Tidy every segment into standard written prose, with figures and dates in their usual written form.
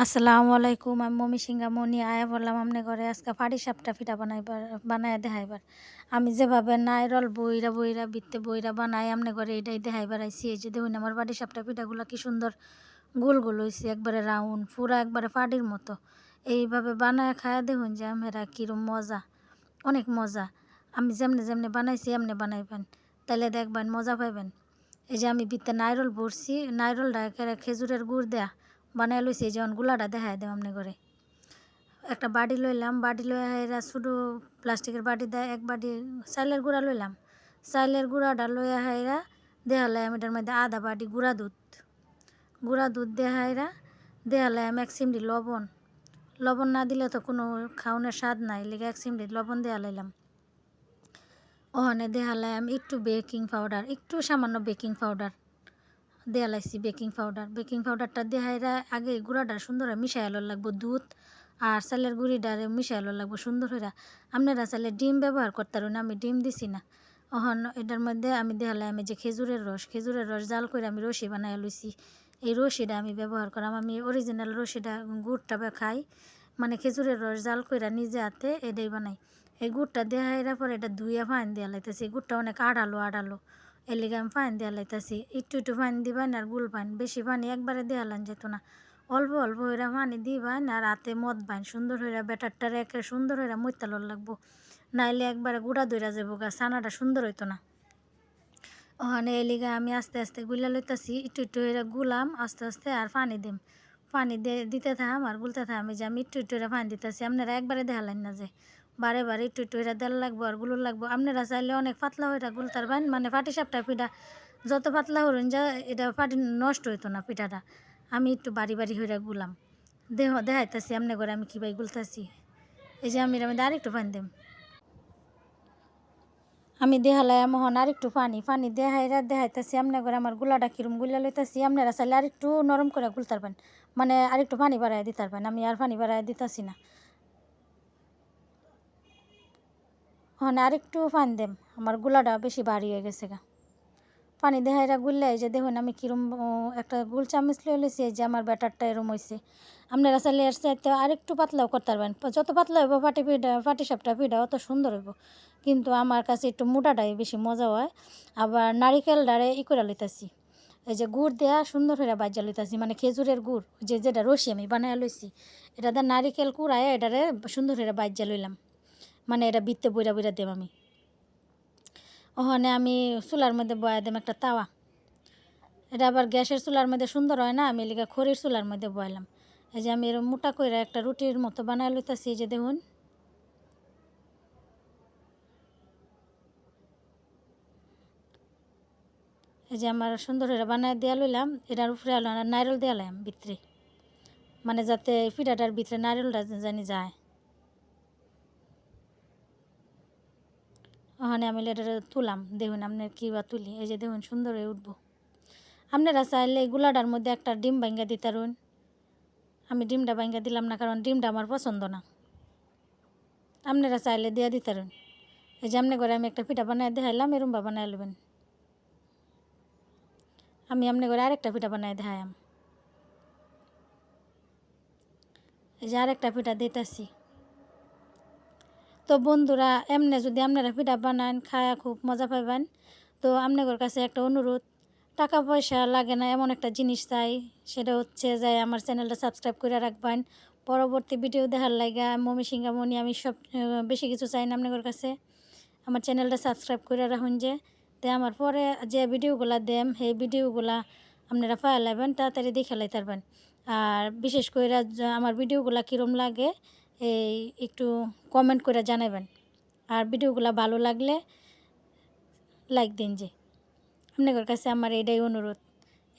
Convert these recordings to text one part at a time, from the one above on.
আসসালামু আলাইকুম। আমি মমি সিংহা মনি আয়া বললাম আমনে ঘরে আজকে পাটিসাপটা পিঠা বানায় দেখাইবার। আমি যেভাবে নাইরল বইরা বইরা বিত্তে বইরা বানাই আমনে ঘরে এটাই দেখাইবার আইছি। এই যে দেখুন আমার পাটিসাপটা পিঠাগুলো কি সুন্দর গোল গোল হইছে, একবারে রাউন্ড, পুরা একবারে পাটির মতো। এইভাবে বানায় খায়া দেখুন যে আমেরা কিরম মজা, অনেক মজা। আমি যেমনে যেমনে বানাইছি এমনি বানাইবেন, তাহলে দেখবেন মজা পাইবেন। এই যে আমি বিত্তে নাইরল ভরছি, নাইরলটা একেবারে খেজুরের গুড় দেয়া বানাই লইছি। যেমন গুলাটা দেখায় দেব আমনে করে। একটা বাটি লইলাম, বাটি লইয়া হাইরা ছোটো প্লাস্টিকের বাটি দেয় এক বাটি চাইলের গুঁড়া লইলাম। চাইলের গুঁড়াটা লইয়া হাইরা দেহালাম এটার মধ্যে আধা বাটি গুঁড়া দুধ দেহাইরা দেহালাম এক চিমড়ি লবণ। লবণ না দিলে তো কোনো খাওনের স্বাদ নাই, লেগে এক চিমড়ি লবণ দেয়া লাইলাম। ওখানে দেহালাম একটু বেকিং পাউডার, একটু সামান্য বেকিং পাউডার দেয়া লাইছি। বেকিং পাউডারটা দেহাইরা আগে গুঁড়াটা সুন্দর মিশাইল লাগবো, দুধ আর চালের গুঁড়িটারে মিশাইল লাগবো সুন্দর হইরা। আপনারা চাইলে ডিম ব্যবহার করতে পারেন, আমি ডিম দিছি না। ওহন এটার মধ্যে আমি দেখালাই আমি যে খেজুরের রস জাল করে আমি রসি বানাই লইছি। এই রসিটা আমি ব্যবহার করাম, আমি অরিজিনাল রসিটা গুড়টা খাই, মানে খেজুরের রস জাল করে নিজে হাতে এটাই বানাই। এই গুড়টা দেখাইরা পরে এটা ধুইয়া ফাইন দেওয়া লাইতেছি। গুড়টা অনেক আড়ালো এর লিগে আমি পানি দেওয়া লাইতেছি। একটু একটু পানি দিবেন আর গুল পানি, বেশি পানি একবারে দেওয়ালান যেত না। অল্প অল্প হইরা পানি দিবেন আর হাতে মদবেন সুন্দর হইরা। ব্যাটারটারে একে সুন্দর হইরা মইতালর লাগবো, নাইলে একবারে গুঁড়া দইরা যাবো গা, ছানাটা সুন্দর হইতো না। ওখানে এই লিগে আমি আস্তে আস্তে গুলা লইতাছি, একটু একটু হইরা গুলাম আস্তে আস্তে আর পানি দিম। পানি দিতে থাম আর গুলতে থাম। এই যে আমি একটু একটু হইরা পানি দিতেছি, আপনারা একবারে দেখালেন না যে বারে বারে একটু একটু হইরা দেওয়ার লাগবো আর গুলোর লাগবো। আপনারা চাইলে অনেক পাতলা হইরা গুলতার পারেন, মানে পাটিসাপটা পিঠা যত পাতলা হরুন যা এটা পাটি নষ্ট হইতো না পিঠাটা। আমি একটু বাড়ি বাড়ি হইরা গুলাম, দেখাইতেছি আমনে করে আমি কীভাবে গুলতাছি। এই যে আমি এর মধ্যে আরেকটু পানি দিম। আমি দেহালাই মোহন আর একটু পানি দেখাইতেছি আমনে করে আমার গুলাটা কিরম গুলা লইতেছি। আপনারা চাইলে আর একটু নরম করে গুলতে পারবেন, মানে আর একটু পানি বাড়াই দিতে পারবেন। আমি আর পানি বাড়াই দিতেছি না। ওখানে আর একটু পানি দেম, আমার গুলাটা বেশি ভারী হয়ে গেছে গা। পানি দেহাইরা গুললে এই যে দেখুন আমি কিরম একটা গুল চামচ লয়ে লইছি। এই যে আমার ব্যাটারটা এরম হয়েছে। আপনারা চাইলে এর চাইতে আরেকটু পাতলাও করতে পারবেন। যত পাতলা হইব পাটিসাপটা পিঠা অত সুন্দর হইব। কিন্তু আমার কাছে একটু মোটাটাই বেশি মজা হয়। আবার নারিকেলটারে করে লইতাছি, এই যে গুড় দেয়া সুন্দর হইরা বাজ্যা লইতাছি, মানে খেজুরের গুড় যেটা রসি আমি বানায় লইছি, এটাতে নারিকেল কুড়ায় এটারে সুন্দর হইরা বাজ্যা লইলাম, মানে এটা বিত্তে বইরা বইরা দেব আমি। ওখানে আমি চুলার মধ্যে বয়া দেম একটা তাওয়া। এটা আবার গ্যাসের চুলার মধ্যে সুন্দর হয় না, আমি এলিগা খড়ির চুলার মধ্যে বয়ালাম। এই যে আমি এরকম মোটা করে একটা রুটির মতো বানায় লইতাছি। এই যে দেখুন এই যে আমার সুন্দর করে বানায় দেওয়া লইলাম। এটার উপরে নারকেল দেওয়ালাম ভিতরে, মানে যাতে পিঠাটার ভিতরে নারকেলটা জানি যায়। ওখানে আমি এটা তুলাম, দেখুন আপনার কী বা তুলি। এই যে দেখুন সুন্দর হয়ে উঠবো। আপনারা চাইলে গুলাটার মধ্যে একটা ডিম ভাঙ্গা দিতে পারুন। আমি ডিমটা ভাঙ্গা দিলাম না, কারণ ডিমটা আমার পছন্দ না। আপনারা চাইলে দিয়ে দিতে পারুন। এই যে আপনি করে আমি একটা পিঠা বানায় দেখাইলাম, এরমবা বানায় নেবেন। আমি আপনি করে আরেকটা পিঠা বানায় দেখাইলাম। এই যে আরেকটা পিঠা দিতেছি। তো বন্ধুরা, এমনি যদি আপনারা পিঠা বানান খায়া খুব মজা পাইবেন। তো আপনাদের কাছে একটা অনুরোধ, টাকা পয়সা লাগে না এমন একটা জিনিস চাই, সেটা হচ্ছে যে আমার চ্যানেলটা সাবস্ক্রাইব করে রাখবেন। পরবর্তী ভিডিও দেখার লাগা মমি সিংহা মনি আমি সব বেশি কিছু চাই না আপনাদের কাছে। আমার চ্যানেলটা সাবস্ক্রাইব করে রাখুন, যে তে আমার পরে যে ভিডিওগুলা দেম সেই ভিডিওগুলা আপনারা পাওয়া লাইবেন, তাড়াতাড়ি দেখে লাইতে পারবেন। আর বিশেষ করে আমার ভিডিওগুলা কীরম লাগে এই একটু কমেন্ট করে জানাবেন। আর ভিডিওগুলো ভালো লাগলে লাইক দিন। যে আপনাদের কাছে আমার এটাই অনুরোধ,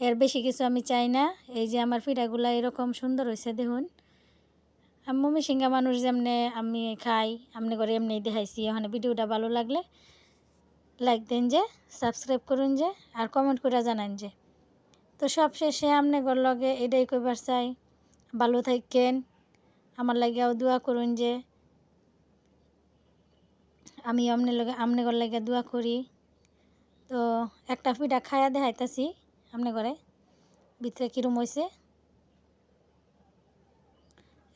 এর বেশি কিছু আমি চাই না। এই যে আমার পিঠাগুলো এরকম সুন্দর হয়েছে দেখুন। আমি মমি সিংহা মানুষ যেমনি আমি খাই, আপনি করে এমনি দেখাইছি। ওখানে ভিডিওটা ভালো লাগলে লাইক দেন, যে সাবস্ক্রাইব করুন, যে আর কমেন্ট করে জানান। যে তো সব শেষে আপনাদের লগে এটাই কইবার চাই, ভালো থাকেন, আমার লাগিয়াও দোয়া করুন। যে আমি আপনাদের লাগে দোয়া করি। তো একটা পিঠা খায়া দেখাইতাছি আপনি করে ভিতরে কীরম হয়েছে।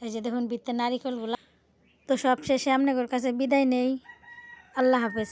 এই যে দেখুন ভিতরে নারিকেলগুলা। তো সব শেষে আপনাদের কাছে বিদায় নেই। আল্লাহ হাফেজ।